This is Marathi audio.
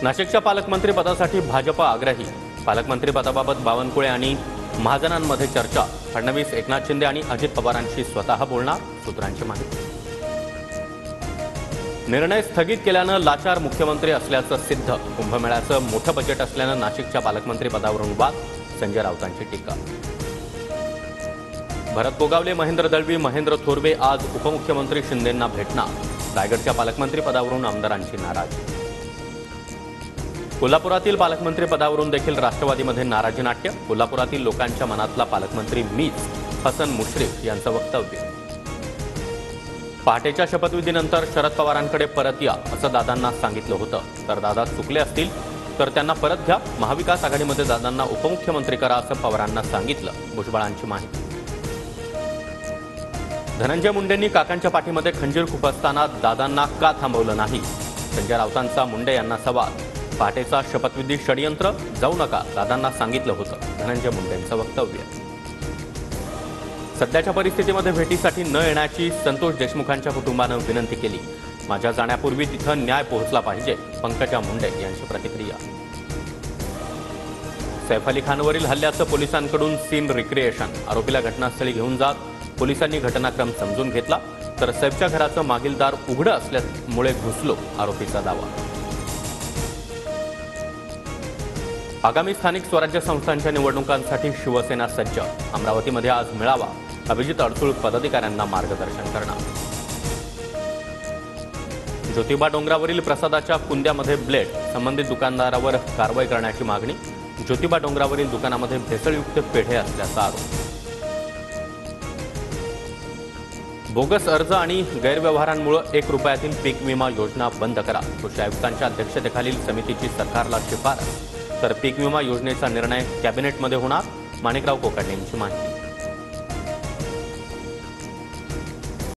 नाशिकच्या पालकमंत्री पदासाठी भाजप आग्रही। पालकमंत्री पदाबाबत बावनकुळे आणि महाजनांमध्ये चर्चा। फडणवीस, एकनाथ शिंदे आणि अजित पवारांशी स्वतः बोलणार, सूत्रांची माहिती। निर्णय स्थगित केल्यानं लाचार मुख्यमंत्री असल्याचं सिद्ध। कुंभमेळ्याचं मोठं बजेट असल्यानं नाशिकच्या पालकमंत्री पदावरून वाद। संजय राऊतांची टीका। भरत गोगावले, महेंद्र दळवी, महेंद्र थोरवे आज उपमुख्यमंत्री शिंदेंना भेटणार। रायगडच्या पालकमंत्री पदावरून आमदारांची नाराजी। कोल्हापुरातील पालकमंत्री पदावरून देखील राष्ट्रवादीमध्ये नाराजी नाट्य। कोल्हापुरातील लोकांच्या मनातला पालकमंत्री मीच, हसन मुश्रीफ यांचं वक्तव्य। पहाटेच्या शपथविधीनंतर शरद पवारांकडे परत या असं दादांना सांगितलं होतं, तर दादा चुकले असतील तर त्यांना परत घ्या। महाविकास आघाडीमध्ये दादांना उपमुख्यमंत्री करा असं पवारांना सांगितलं, भुजबळांची माहिती। धनंजय मुंडेंनी काकांच्या पाठीमध्ये खंजीर खुपसताना दादांना का थांबवलं नाही? संजय राऊतांचा मुंडे यांना सवाल। पहाटेचा शपथविधी षडयंत्र, जाऊ नका, दादांना सांगितलं होतं, धनंजय मुंडेंचं वक्तव्य। सध्याच्या परिस्थितीमध्ये भेटीसाठी न येण्याची संतोष देशमुखांच्या कुटुंबानं विनंती केली। माझ्या जाण्यापूर्वी तिथं न्याय पोहोचला पाहिजे, पंकजा मुंडे यांची प्रतिक्रिया। सैफ अली खानवरील हल्ल्याचं पोलिसांकडून सीन रिक्रिएशन। आरोपीला घटनास्थळी घेऊन जात पोलिसांनी घटनाक्रम समजून घेतला, तर सैफच्या घराचं मागील दार उघडं असल्यामुळे घुसलो, आरोपीचा दावा। आगामी स्थानिक स्वराज्य संस्थांच्या निवडणुकांसाठी शिवसेना सज्ज। अमरावतीमध्ये आज मेळावा। अभिजित अडसूळ पदाधिकाऱ्यांना मार्गदर्शन करणार। ज्योतिबा डोंगरावरील प्रसादाच्या कुंद्यामध्ये ब्लेड, संबंधित दुकानदारावर कारवाई करण्याची मागणी। ज्योतिबा डोंगरावरील दुकानामध्ये भेसळयुक्त पेढे असल्याचा आरोप। बोगस अर्ज आणि गैरव्यवहारांमुळे 1 रुपयातील पीक विमा योजना बंद करा। कृषी आयुक्तांच्या अध्यक्षतेखालील समितीची सरकारला शिफारस, तर पीक विमा योजनेचा निर्णय कॅबिनेटमध्ये होणार, माणिकराव कोकाटे यांची माहिती।